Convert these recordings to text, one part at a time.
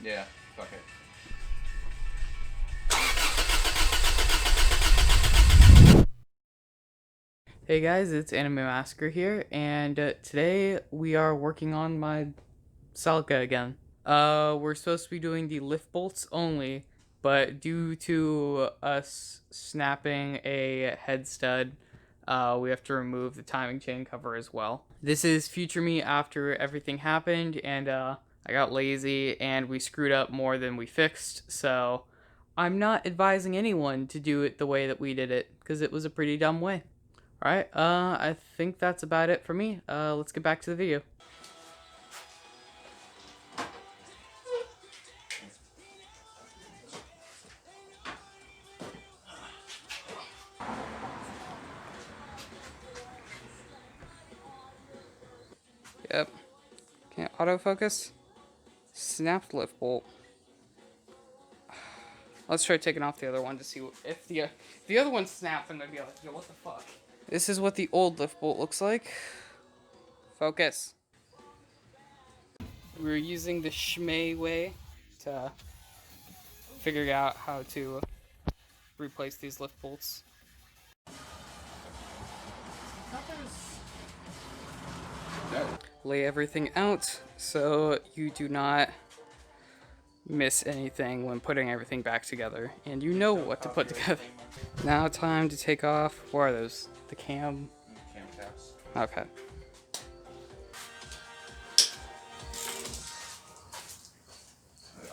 Yeah, fuck it. Hey guys, it's Anime Massacre here, and today we are working on my Celica again. We're supposed to be doing the lift bolts only, but due to us snapping a head stud, we have to remove the timing chain cover as well. This is future me after everything happened, and I got lazy and we screwed up more than we fixed, so I'm not advising anyone to do it the way that we did it, because it was a pretty dumb way. Alright, I think that's about it for me. Let's get back to the video. Yep. Can't autofocus. Snapped lift bolt. Let's try taking off the other one to see if the other one snapped. I'm gonna be like, yo, what the fuck? This is what the old lift bolt looks like. Focus. We're using the Schmay way to figure out how to replace these lift bolts. Lay everything out so you do not miss anything when putting everything back together, and you know what to put together. Now time to take off. What are those? The cam caps. Okay.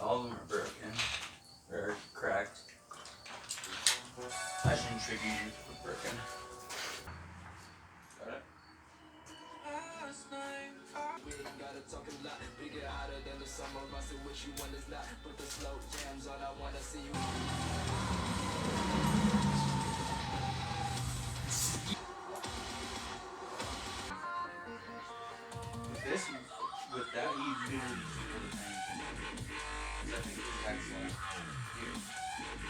All of them are broken. Or cracked. I shouldn't trigger you for broken. Got it? With that, you literally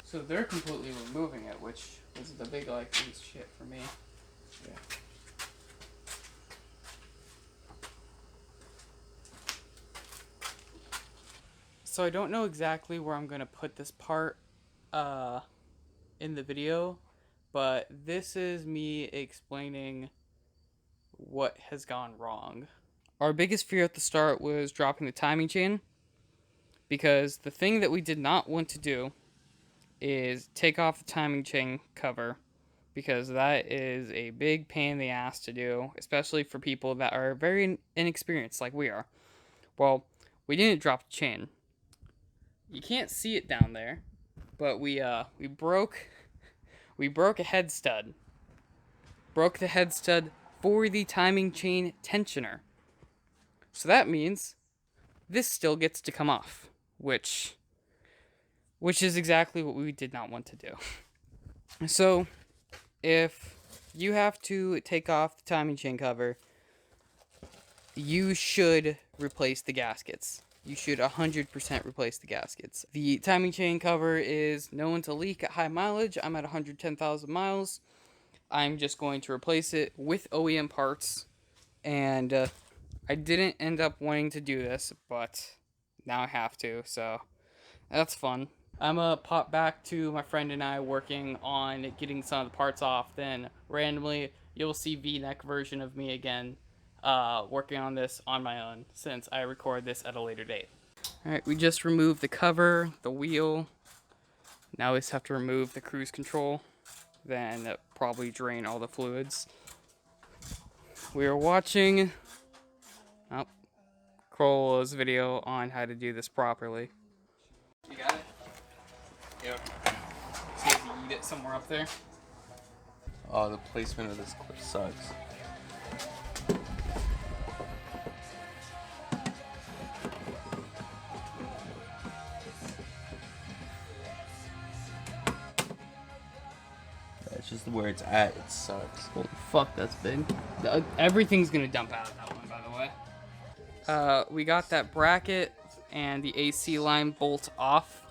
So they're completely removing it, which was the big like piece shit for me. Yeah. So I don't know exactly where I'm gonna put this part in the video, but this is me explaining what has gone wrong. Our biggest fear at the start was dropping the timing chain, because the thing that we did not want to do is take off the timing chain cover, because that is a big pain in the ass to do, especially for people that are very inexperienced like we are. Well, we didn't drop the chain. You can't see it down there, but we broke a head stud. Broke the head stud for the timing chain tensioner. So that means this still gets to come off, which is exactly what we did not want to do. So, if you have to take off the timing chain cover, you should replace the gaskets. You should 100% replace the gaskets. The timing chain cover is known to leak at high mileage. I'm at 110,000 miles. I'm just going to replace it with OEM parts, and I didn't end up wanting to do this, but now I have to, so that's fun. I'm gonna pop back to my friend and I working on getting some of the parts off, then randomly you'll see V-neck version of me again working on this on my own, since I record this at a later date. Alright, we just removed the cover, the wheel. Now we just have to remove the cruise control, then probably drain all the fluids. We are watching Kroll's video on how to do this properly. You got it? Yep. See if you eat it somewhere up there. Oh, the placement of this clip sucks. It's just where it's at, it sucks. Holy fuck, that's big. Everything's gonna dump out of that one, by the way. We got that bracket and the AC line bolt off.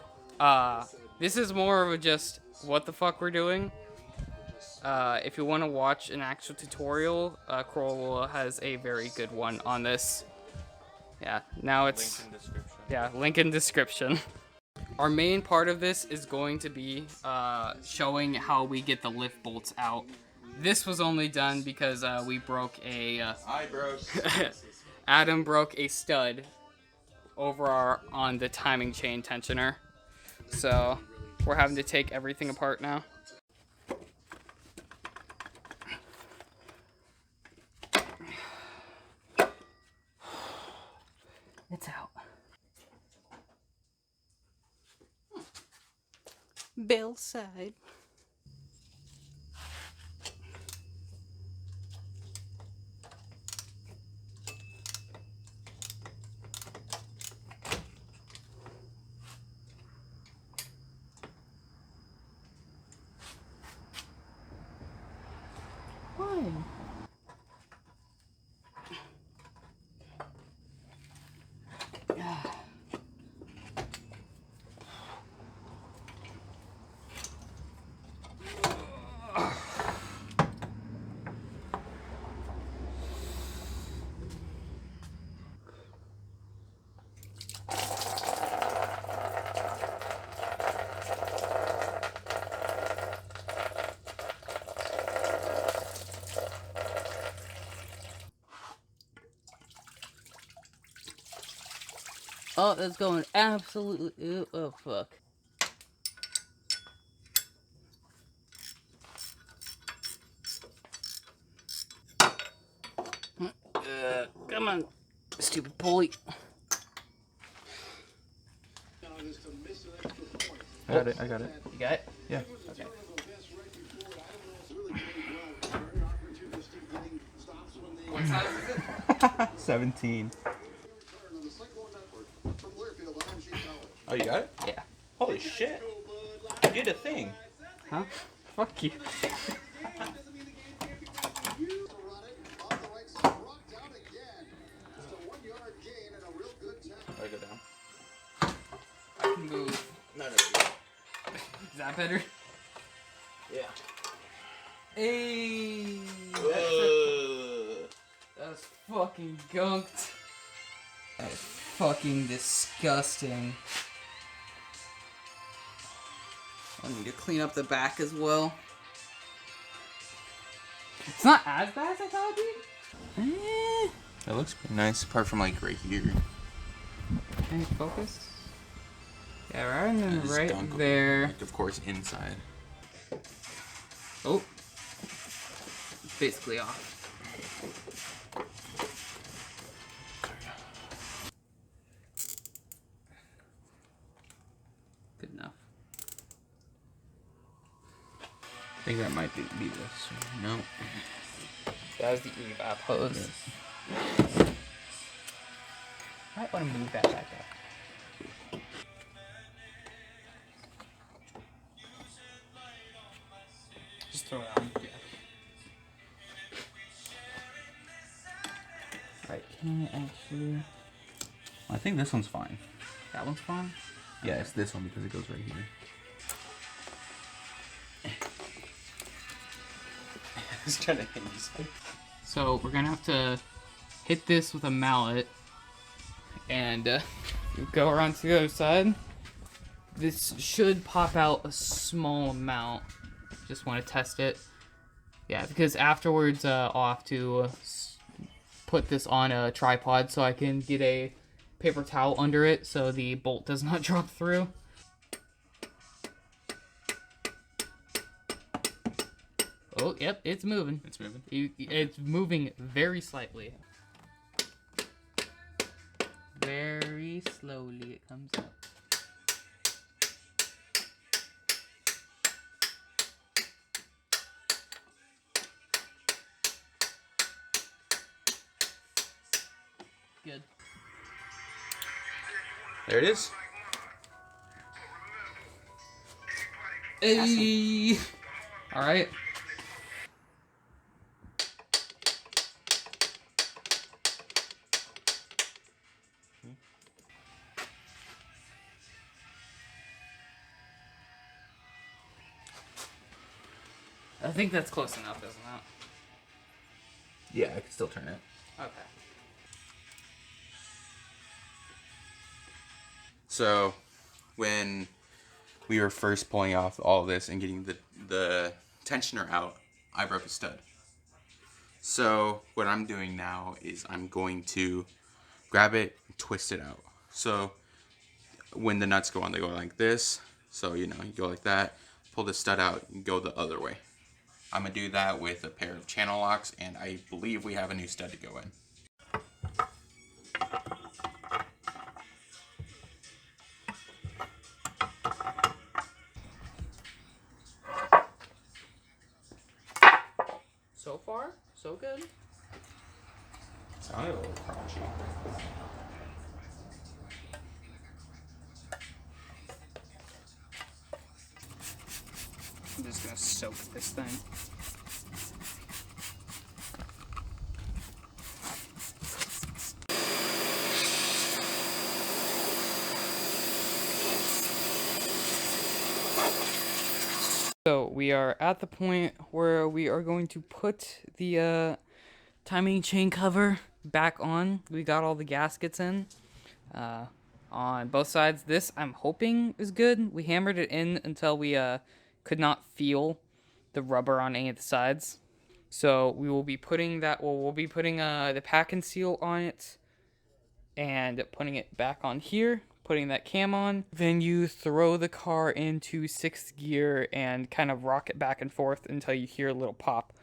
This is more of a just what the fuck we're doing. If you want to watch an actual tutorial, Kroll has a very good one on this. Yeah, now it's... Link in description. Yeah, link in description. Our main part of this is going to be showing how we get the lift bolts out. This was only done because we broke a... I broke. Adam broke a stud over on the timing chain tensioner. So we're having to take everything apart now. It's out. Bill side. Why? Oh, that's going absolutely... Ew, oh, fuck. Come on, stupid pulley. I got it. I got it. You got it? Yeah. Okay. 17. Oh, you got it? Yeah. Holy shit! You did a thing. Huh? Fuck you. I go down. I can move. No. Is that better? Yeah. Hey. That's fucking gunked. That is fucking disgusting. I need to clean up the back as well. It's not as bad as I thought it'd be. That looks pretty nice, apart from like right here. Can you focus? Yeah, rather than Just right dunk 'em. there. Like, of course, inside. Oh. It's basically off. Good enough. I think that might be this. No. That was the Eve pose. Might want to move that back up. Just throw it on. Yeah. Right, can I actually... I think this one's fine. That one's fine? Yeah, it's this one because it goes right here. I was trying to hit you. So we're gonna have to hit this with a mallet and go around to the other side. This should pop out a small amount. Just want to test it. Yeah, because afterwards I'll have to put this on a tripod so I can get a paper towel under it so the bolt does not drop through. Oh, yep, it's moving. It's moving. It's moving very slightly. Very slowly it comes up. Good. There it is. Hey. All right. I think that's close enough, isn't it? Yeah, I can still turn it. Okay. So when we were first pulling off all this and getting the tensioner out, I broke a stud. So what I'm doing now is I'm going to grab it and twist it out. So when the nuts go on, they go like this. So, you go like that, pull the stud out, and go the other way. I'm going to do that with a pair of channel locks, and I believe we have a new stud to go in. So far, so good. Sounded a little crunchy. I'm just gonna soak this thing. So we are at the point where we are going to put the timing chain cover back on. We got all the gaskets in on both sides. This I'm hoping is good. We hammered it in until we could not feel the rubber on any of the sides. So we will be putting that. Well, we'll be putting the pack and seal on it and putting it back on here, putting that cam on. Then you throw the car into sixth gear and kind of rock it back and forth until you hear a little pop.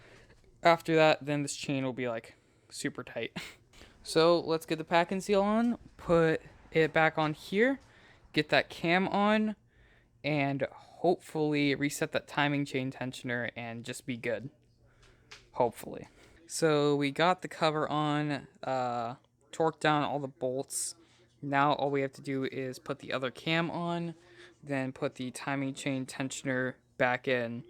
After that, then this chain will be like super tight. So let's get the pack and seal on, put it back on here, get that cam on, and hopefully reset that timing chain tensioner and just be good. Hopefully. So we got the cover on, torqued down all the bolts. Now all we have to do is put the other cam on, then put the timing chain tensioner back in.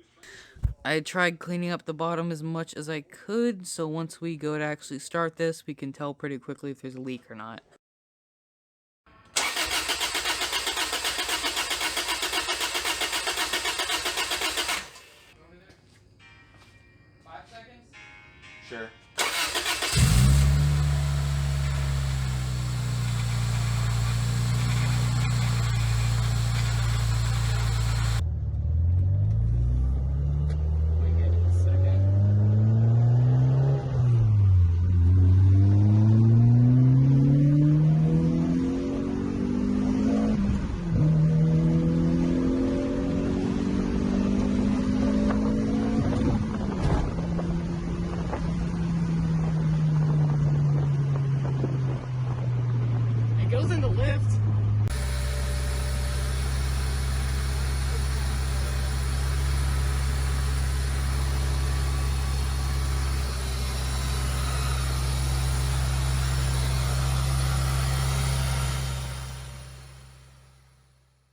I tried cleaning up the bottom as much as I could, so once we go to actually start this, we can tell pretty quickly if there's a leak or not.